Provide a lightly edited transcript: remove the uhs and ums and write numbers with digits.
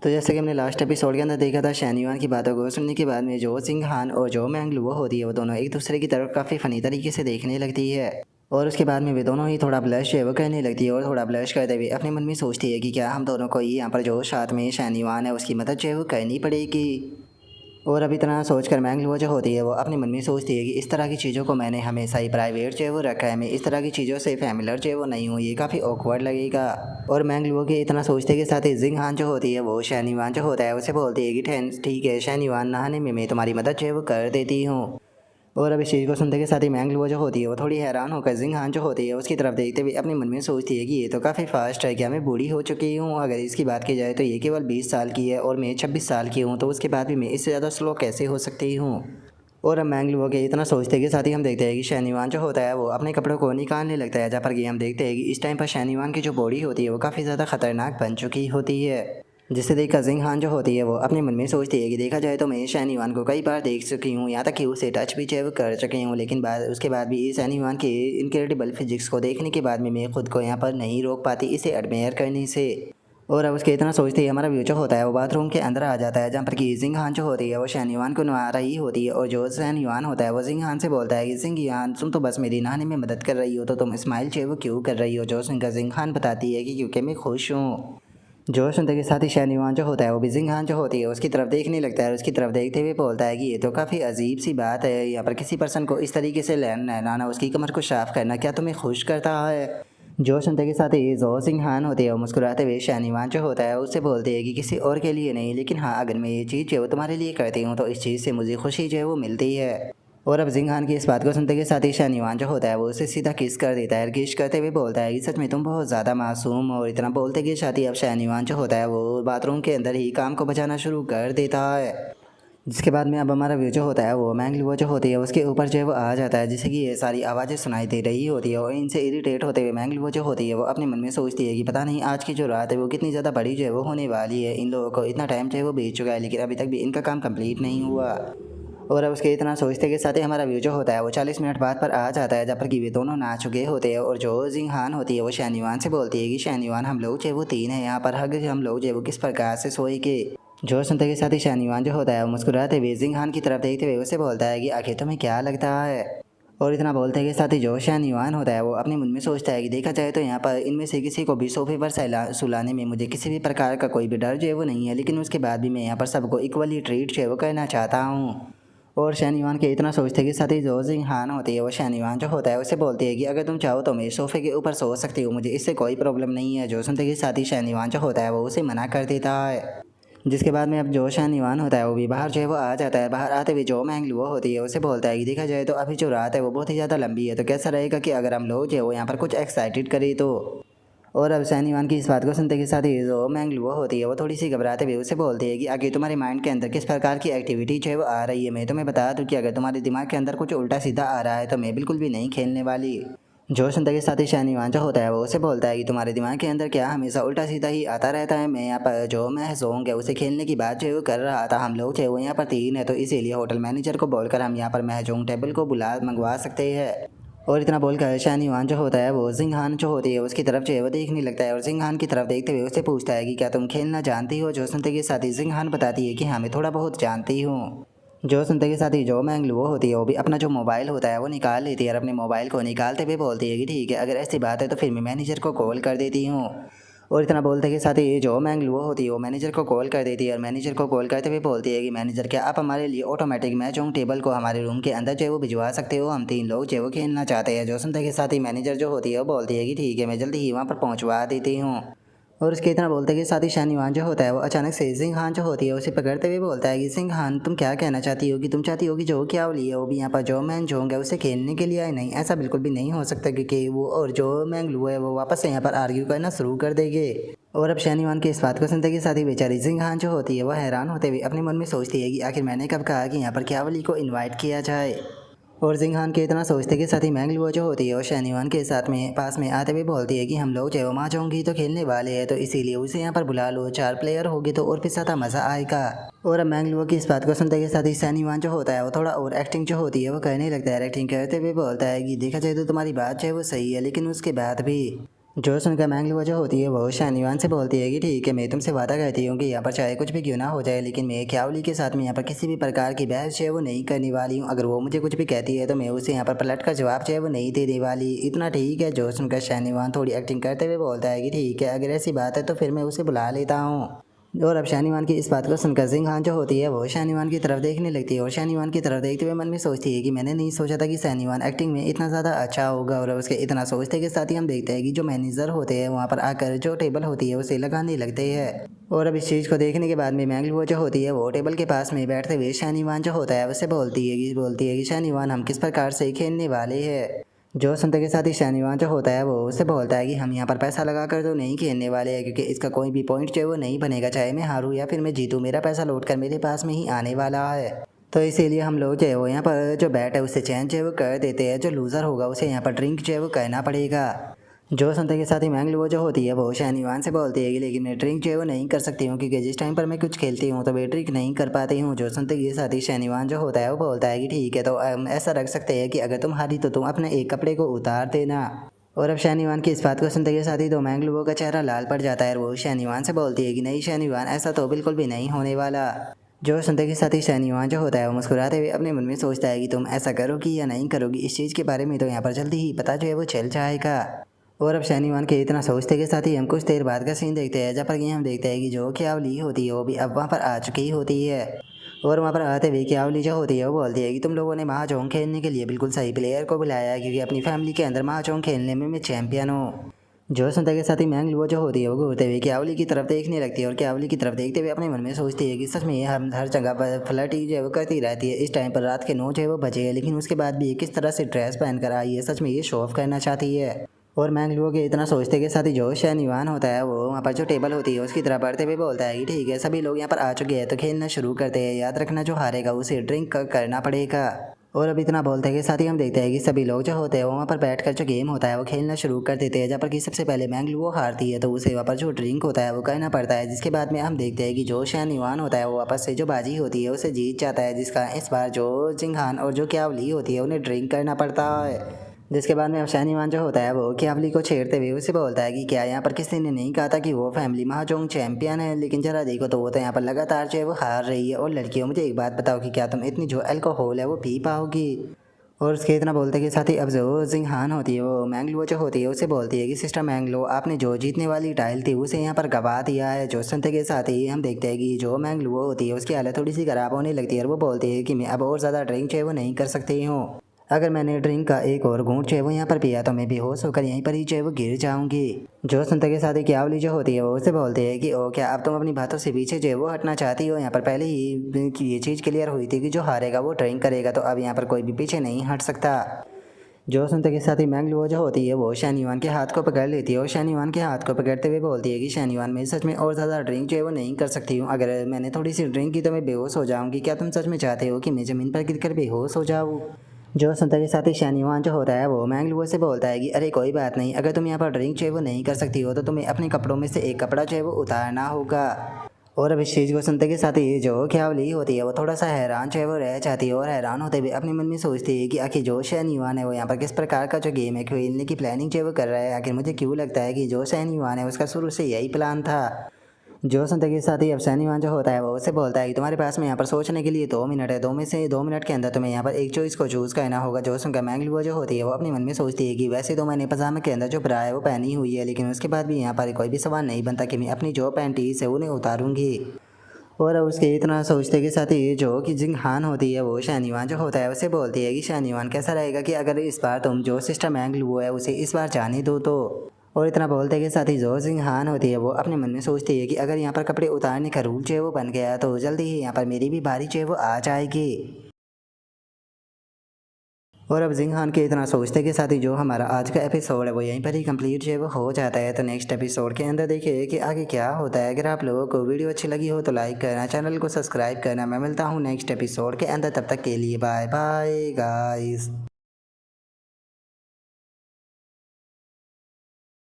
तो जैसे कि हमने लास्ट एपिसोड के अंदर देखा था, शानयुआन की बातों को सुनने के बाद में जो सिंह हान और जो मैंग लुओ होती है वो दोनों एक दूसरे की तरफ काफ़ी फ़नी तरीके से देखने लगती है। और उसके बाद में वे दोनों ही थोड़ा ब्लश है वो कहने लगती है और थोड़ा ब्लश करते हुए अपने मन में सोचती है कि क्या हम दोनों को ही यहाँ पर जो साथ में शानयुआन है उसकी मदद जो है वो करनी पड़ेगी। और अब इतना सोचकर मैंग लुओ जो होती है वो अपने मन में सोचती है कि इस तरह की चीज़ों को मैंने हमेशा ही प्राइवेट जो है वो रखा है, मैं इस तरह की चीज़ों से फैमिलियर जो है वो नहीं हूँ, ये काफ़ी ऑकवर्ड लगेगा। और मैंग लुओ के इतना सोचते के साथ ही जिंग हान जो होती है वो शानयुआन जो होता है उसे बोलती है कि ठीक है शानयुआन, नहाने में मैं तुम्हारी मदद जो है वो कर देती हूँ। और अब इस चीज़ को सुनते के साथ ही मैंग लुओ जो होती है वो थोड़ी हैरान होकर जिंग हान जो होती है उसकी तरफ देखते हुए अपने मन में सोचती है कि ये तो काफ़ी फास्ट है, क्या मैं बूढ़ी हो चुकी हूँ? अगर इसकी बात की जाए तो ये केवल 20 साल की है और मैं 26 साल की हूँ, तो उसके बाद भी मैं इससे ज़्यादा स्लो कैसे हो सकती हूँ? और अब मैंग लुओ के इतना सोचते के साथ ही हम देखते हैं कि शानयुआन जो होता है वो अपने कपड़ों को निकालने लगता है, जहाँ पर कि हम देखते हैं कि इस टाइम पर शानयुआन की जो बॉडी होती है वो काफ़ी ज़्यादा खतरनाक बन चुकी होती है। जिसे देखकर जिंग हान जो होती है वो अपने मन में सोचती है कि देखा जाए तो मैं शानयुआन को कई बार देख चुकी हूँ, यहाँ तक कि उसे टच भी जो है वो कर चुकी हूँ, लेकिन उसके बाद भी शानयुआन के इनक्रेडिबल फिजिक्स को देखने के बाद में मैं खुद को यहाँ पर नहीं रोक पाती इसे एडमायर करने से। और अब उसके इतना सोचते ही हमारा व्यू जो होता है वो बाथरूम के अंदर आ जाता है, जहाँ पर कि जिंग हान जो होती है वो शानयुआन को नहा रही होती है। और जो शानयुआन होता है वो जिंग हान से बोलता है कि जिंग हान, तुम तो बस मेरी नहाने में मदद कर रही हो, तो तुम स्माइल जो है वो क्यों कर रही हो? जो सुनकर जिंग हान बताती है कि क्योंकि मैं खुश हूँ। जो सुनते के साथ ही शानयुआन जो होता है वो भी जिंग हान जो होती है उसकी तरफ देखने लगता है और उसकी तरफ देखते हुए बोलता है कि ये तो काफ़ी अजीब सी बात है, यहाँ पर किसी पर्सन को इस तरीके से नहलाना, उसकी कमर को साफ करना, क्या तुम्हें खुश करता है? जो सुनते के साथ ही जो सिंह हान होते हैं वो मुस्कुराते हुए शानयुआन जो होता है उससे बोलते हैं कि किसी और के लिए नहीं, लेकिन हाँ अगर मैं ये चीज़ जो है वो तुम्हारे लिए करती हूँ तो इस चीज़ से मुझे खुशी जो है वो मिलती है। और अब जिंग हान की इस बात को सुनते के साथ ही शानयुआन जो होता है वो उसे सीधा किस कर देता है और किस करते हुए बोलता है कि सच में तुम बहुत ज़्यादा मासूम हो। और इतना बोलते के साथ ही अब शानयुआन जो होता है वो बाथरूम के अंदर ही काम को बचाना शुरू कर देता है। जिसके बाद में अब हमारा व्यू जो होता है वो मैंग लुओ जो होती है उसके ऊपर जो है वो आ जाता है, जिससे कि ये सारी आवाज़ें सुनाई दे रही होती है। और इनसे इरिटेट होते हुए मैंग लुओ जो होती है वो अपने मन में सोचती है कि पता नहीं आज की जो रात है वो कितनी ज़्यादा बड़ी जो है वो होने वाली है। इन लोगों को इतना टाइम जो है वो बीत चुका है लेकिन अभी तक भी इनका काम कंप्लीट नहीं हुआ। और अब उसके इतना सोचते के साथ ही हमारा व्यू जो होता है वो 40 मिनट बाद पर आ जाता है, जब पर कि वे दोनों ना चुके होते हैं। और जो जिंग हान होती है वो शानयुआन से बोलती है कि शानयुआन, हम लोग जो है वो 3 हैं यहाँ पर, हग हम लोग जो है वो किस प्रकार से सोए के? जो सुनते के साथ ही शानयुआन जो होता है वो मुस्कुराते हुए जिंग हान की तरफ देखते हुए उसे बोलता है कि आखिर तुम्हें क्या लगता है? और इतना बोलते के साथ ही जो शानयुआन होता है वो अपने मन में सोचता है कि देखा जाए तो यहाँ पर इनमें से किसी को भी सोफे पर सुलाने में मुझे किसी भी प्रकार का कोई भी डर जो है वो नहीं है, लेकिन उसके बाद भी मैं यहाँ पर सबको इक्वली ट्रीट जो है वो करना चाहता हूँ। और शानयुआन के इतना सोचते के साथ ही जो जिंग हान होती है वो शानयुआन जो होता है उसे बोलती है कि अगर तुम चाहो तो मैं सोफे के ऊपर सो सकती हूँ, मुझे इससे कोई प्रॉब्लम नहीं है। जो सुनते के साथ ही शानयुआन जो होता है वो उसे मना कर देता है। जिसके बाद में अब जो शानयुआन होता है वो भी बाहर जो है वो आ जाता है। बाहर आते हुए जो मैंग लुओ होती है उसे बोलता है कि देखा जाए तो अभी जो रात है वो बहुत ही ज़्यादा लंबी है, तो कैसा रहेगा कि अगर हम लोग जो है वो यहाँ पर कुछ एक्साइटेड करें तो। और अब शानयुआन की इस बात को सुनते के साथ ही जो मैंग लुओ होती है वो थोड़ी सी घबराते हुए उसे बोलती है कि आगे तुम्हारे माइंड के अंदर किस प्रकार की एक्टिविटी जो है वो आ रही है? मैं तुम्हें बता दूँ कि अगर तुम्हारे दिमाग के अंदर कुछ उल्टा सीधा आ रहा है तो मैं बिल्कुल भी नहीं खेलने वाली। जो सुनते के साथ ही शानयुआन जो होता है वो उसे बोलता है कि तुम्हारे दिमाग के अंदर क्या हमेशा उल्टा सीधा ही आता रहता है? मैं यहाँ पर जो मैं जोंग है उसे खेलने की बात जो है वो कर रहा था, हम लोग जो है वो यहाँ पर 3 है, तो इसीलिए होटल मैनेजर को बोलकर हम यहाँ पर महजोंग टेबल को मंगवा सकते हैं। और इतना बोलकर शानयुआन जो होता है वो जिंग हान जो होती है उसकी तरफ जो है वो देखने लगता है और जिंग हान की तरफ देखते हुए उससे पूछता है कि क्या तुम खेलना जानती हो? जो सुनते के साथ ही जिंग हान बताती है कि हाँ मैं थोड़ा बहुत जानती हूँ। जो सुनते के साथ ही जो मैंग लुओ होती है वो भी अपना जो मोबाइल होता है वो निकाल लेती है और अपने मोबाइल को निकालते हुए बोलती है कि ठीक है, अगर ऐसी बात है तो फिर मैं मैनेजर को कॉल कर देती हूँ। और इतना बोलते के साथ ही जो मैंग लुओ होती है वो मैनेजर को कॉल कर देती है और मैनेजर को कॉल करते हुए बोलती है कि मैनेजर, क्या आप हमारे लिए ऑटोमेटिक मैचोंग टेबल को हमारे रूम के अंदर जो है वो भिजवा सकते हो? हम 3 लोग जो है वो खेलना चाहते हैं। जो सुनते के साथ ही मैनेजर जो होती है वो बोलती है कि ठीक है, मैं जल्दी ही वहाँ पर पहुँचवा देती हूँ। और उसके इतना बोलते के साथ ही शानयुआन जो होता है वो अचानक से जिंग हान जो होती है उसे पकड़ते हुए बोलता है कि जिंग हान, तुम क्या कहना चाहती हो? कि तुम चाहती हो कि जो क्या लिए वो भी यहाँ पर जो मैंग जोंग है उसे खेलने के लिए आए? नहीं, ऐसा बिल्कुल भी नहीं हो सकता, क्योंकि वो और जो मैंग लुओ है वो वापस से यहाँ पर आर्ग्यू करना शुरू कर देंगे। और अब शानयुआन की इस बात को सुनते के साथ ही बेचारी जिंग हान जो होती है वो हैरान होते हुए अपने मन में सोचती है कि आखिर मैंने कब कहा कि यहाँ पर क्यावली को इन्वाइट किया जाए। और जिंग हान के इतना सोचते के साथ ही मैंग लुओ जो होती है और शानयुआन के साथ में पास में आते हुए बोलती है कि हम लोग जो माचोंगी तो खेलने वाले हैं, तो इसीलिए उसे यहाँ पर बुला लो, 4 प्लेयर होगी तो और भी ज़्यादा मज़ा आएगा। और अब मैंग लुओ की इस बात को सुनते के साथ ही शानयुआन जो होता है वो थोड़ा और एक्टिंग जो होती है वो करने लगता है। एक्टिंग करते हुए बोलता है कि देखा जाए तो तुम्हारी बात जो है वो सही है, लेकिन उसके बाद भी जो सुनकर मैंगलुआ जो होती है वो शानीवान से बोलती है कि ठीक है, मैं तुमसे वादा करती हूँ कि यहाँ पर चाहे कुछ भी क्यों ना हो जाए, लेकिन मैं क्यावली के साथ में यहाँ पर किसी भी प्रकार की बहस जो है वो नहीं करने वाली हूँ। अगर वो मुझे कुछ भी कहती है तो मैं उसे यहाँ पर पलट कर जवाब जो है वो नहीं देने वाली। इतना ठीक है। जो सुनकर शानीवान थोड़ी एक्टिंग करते हुए बोलता है कि ठीक है, अगर ऐसी बात है तो फिर मैं उसे बुला लेता हूँ। और अब शानीवान की इस बात को सुनकर जिंग हान जो होती है वो शानीवान की तरफ देखने लगती है और शानीवान की तरफ देखते हुए मन में सोचती है कि मैंने नहीं सोचा था कि शानीवान एक्टिंग में इतना ज़्यादा अच्छा होगा। और उसके इतना सोचते के साथ ही हम देखते हैं कि जो मैनेजर होते हैं वहाँ पर आकर जो टेबल होती है उसे लगाने लगते हैं। और अब इस चीज़ को देखने के बाद में मैंगलुआ जो होती है वो टेबल के पास में बैठते हुए शानीवान जो होता है उससे बोलती है कि शानीवान, हम किस प्रकार से खेलने वाले हैं। जो सुनते के साथ ही शानीवान जो होता है वो उससे बोलता है कि हम यहाँ पर पैसा लगा कर तो नहीं खेलने वाले हैं, क्योंकि इसका कोई भी पॉइंट जो है वो नहीं बनेगा, चाहे मैं हारूँ या फिर मैं जीतूँ, मेरा पैसा लौट कर मेरे पास में ही आने वाला है। तो इसीलिए हम लोग जो है वो यहाँ पर जो बैट है उससे चेंज जो है वो कर देते हैं। जो लूज़र होगा उसे यहाँ पर ड्रिंक जो है वो करना पड़ेगा। जो सुनते के साथ ही मैंगलुआ जो होती है वो शानीवान से बोलती है कि लेकिन मैं ड्रिंक जो है वो नहीं कर सकती हूँ, क्योंकि जिस टाइम पर मैं कुछ खेलती हूँ तो मैं ड्रिंक नहीं कर पाती हूँ। जो सुनते के साथ ही शानीवान जो होता है वो बोलता है कि ठीक है, तो हम ऐसा रख सकते हैं कि अगर तुम हारी तो तुम अपने एक कपड़े को उतार देना। और अब शानीवान की इस बात को सुनते के साथ ही तो मैंगलुआ का चेहरा लाल पड़ जाता है और वो शानीवान से बोलती है कि नहीं शानीवान, ऐसा तो बिल्कुल भी नहीं होने वाला। जो सुनते के साथ ही शानीवान जो होता है वो मुस्कुराते हुए अपने मन में सोचता है कि तुम ऐसा करोगी या नहीं करोगी, इस चीज़ के बारे में तो यहाँ पर जल्दी ही पता जो है वो चल जाएगा। और अब शानीवान के इतना सोचते के साथ ही हम कुछ देर बाद का सीन देखते हैं, जहाँ पर कि हम देखते हैं कि जो क्यावली होती है वो भी अब वहाँ पर आ चुकी होती है। और वहाँ पर आते हुए क्यावली जो होती है वो बोलती है कि तुम लोगों ने महाजोंग खेलने के लिए बिल्कुल सही प्लेयर को बुलाया है, क्योंकि अपनी फैमिली के अंदर महाजोंग खेलने में मैं चैंपियन हूँ। जो सुनते के साथ ही मैंगलुआ जो होती है वो घूरते हुए क्यावली की तरफ देखने लगती है और क्यावली की तरफ देखते हुए अपने मन में सोचती है कि सच में ये हम हर जगह पर फ्लर्टी जो है वो करती रहती है। इस टाइम पर रात के 9 जो है वो बजे है, लेकिन उसके बाद भी ये किस तरह से ड्रेस पहन कर आई है, सच में ये शो ऑफ करना चाहती है। और मैंगलुआ के इतना सोचते के साथ ही जो शानीवान होता है वो वहाँ पर जो टेबल होती है उसकी तरफ बढ़ते हुए बोलता है कि ठीक है, सभी लोग यहाँ पर आ चुके हैं तो खेलना शुरू करते हैं। याद रखना, जो हारेगा उसे ड्रिंक करना पड़ेगा। और अब इतना बोलते के साथ ही हम देखते हैं कि सभी लोग जो होते हैं वो वहाँ पर बैठकर जो गेम होता है वो खेलना शुरू कर देते हैं, जहाँ पर कि सबसे पहले मैंगलुआ हारती है तो उसे वहाँ पर जो ड्रिंक होता है वो करना पड़ता है। जिसके बाद में हम देखते हैं कि जो शानीवान होता है वो वापस से जो बाजी होती है उसे जीत जाता है, जिसका इस बार जो जिंगहान और जो क्यावली होती है उन्हें ड्रिंक करना पड़ता है। जिसके बाद में अब शानीवान जो होता है वो क्यावली को छेड़ते हुए उसे बोलता है कि क्या यहाँ पर किसी ने नहीं कहा था कि वो फैमिली महाजोंग चैंपियन है, लेकिन जरा देखो तो वो तो यहाँ पर लगातार जो है वो हार रही है। और लड़कियों, मुझे एक बात बताओ कि क्या तुम इतनी जो अल्कोहल है वो पी पाओगी। और उसके इतना बोलते के साथ ही अब जो जिंगहान होती है वो मैंगलो जो होती है उसे बोलती है कि सिस्टर मैंगलो, आपने जो जीतने वाली टाइल थी उसे यहाँ पर गवा दिया है। जो सुनते के साथ ही हम देखते हैं कि जो मैंगलो होती है उसकी हालत थोड़ी सी खराब होने लगती है और वो बोलती है कि मैं अब और ज़्यादा ड्रिंक जो है वो नहीं कर सकती हूँ। अगर मैंने ड्रिंक का एक और घूंट जो है वो यहाँ पर पिया तो मैं बेहोश होकर यहीं पर ही जो है वो गिर जाऊंगी। जो सुनते के साथ ही क्यावली जो होती है वो उसे बोलते हैं कि ओ क्या अब तुम अपनी बातों से पीछे जो है वो हटना चाहती हो। यहाँ पर पहले ही ये चीज़ क्लियर हुई थी कि जो हारेगा वो ड्रिंक करेगा, तो अब यहाँ पर कोई भी पीछे नहीं हट सकता। जो सुनते के साथ ही मैंगलुआ जो होती है वो शानीवान के हाथ को पकड़ लेती है और शानीवान के हाथ को पकड़ते हुए बोलती है कि शानीवान, मैं सच में और ज़्यादा ड्रिंक जो है वो नहीं कर सकती हूँ। अगर मैंने थोड़ी सी ड्रिंक की तो मैं बेहोश हो जाऊँगी। क्या तुम सच में चाहते हो कि मैं ज़मीन पर गिर कर बेहोश हो जाऊँ। जो सुनते के साथ ही शानीवान जो होता है वो मैंगलुआ से बोलता है कि अरे कोई बात नहीं, अगर तुम यहाँ पर ड्रिंक जो है वो नहीं कर सकती हो तो तुम्हें अपने कपड़ों में से एक कपड़ा जो है वो उतारना होगा। और अब इस चीज़ को सुनते के साथ ही जो क्यावली होती है वो थोड़ा सा हैरान जो है वो रह जाती है और हैरान होते हुए अपने मन में सोचती है कि आखिर जो शानीवान है वो यहाँ पर किस प्रकार का जो गेम है खेलने की प्लानिंग जो है वो कर रहा है। आखिर मुझे क्यों लगता है कि जो शानीवान है उसका शुरू से यही प्लान था। जो सुनते के साथ ही अब शानीवान जो होता है वो उससे बोलता है कि तुम्हारे पास में यहाँ पर सोचने के लिए 2 मिनट है, 2 मिनट के अंदर तुम्हें यहाँ पर एक चॉइस को चूज़ करना होगा। जो सुनकर मैंगलुआ जो होती है वो अपने मन में सोचती है कि वैसे तो मैंने पजामे के अंदर जो ब्रा है वो पहनी हुई है, लेकिन उसके बाद भी यहाँ पर कोई भी सवाल नहीं बनता कि मैं अपनी जो पैंटीज है उन्हें उतारूँगी। और अब उसके इतना सोचते के साथ ही जो कि जिंगहान होती है वो शानीवान जो होता है उसे बोलती है कि शानीवान, कैसा रहेगा कि अगर इस बार तुम जो सिस्टर मैंगलुआ है उसे इस बार जाने दो तो। और इतना बोलते के साथ ही जो जिंगहान होती है वो अपने मन में सोचती है कि अगर यहाँ पर कपड़े उतारने का रूल जो है वो बन गया तो जल्दी ही यहाँ पर मेरी भी बारी जो है वो आ जाएगी। और अब जिंगहान के इतना सोचते के साथ ही जो हमारा आज का एपिसोड है वो यहीं पर ही कंप्लीट जो है वो हो जाता है। तो नेक्स्ट एपिसोड के अंदर देखिए कि आगे क्या होता है। अगर आप लोगों को वीडियो अच्छी लगी हो तो लाइक करना, चैनल को सब्सक्राइब करना। मैं मिलता हूँ नेक्स्ट एपिसोड के अंदर, तब तक के लिए बाय बाय गाइस।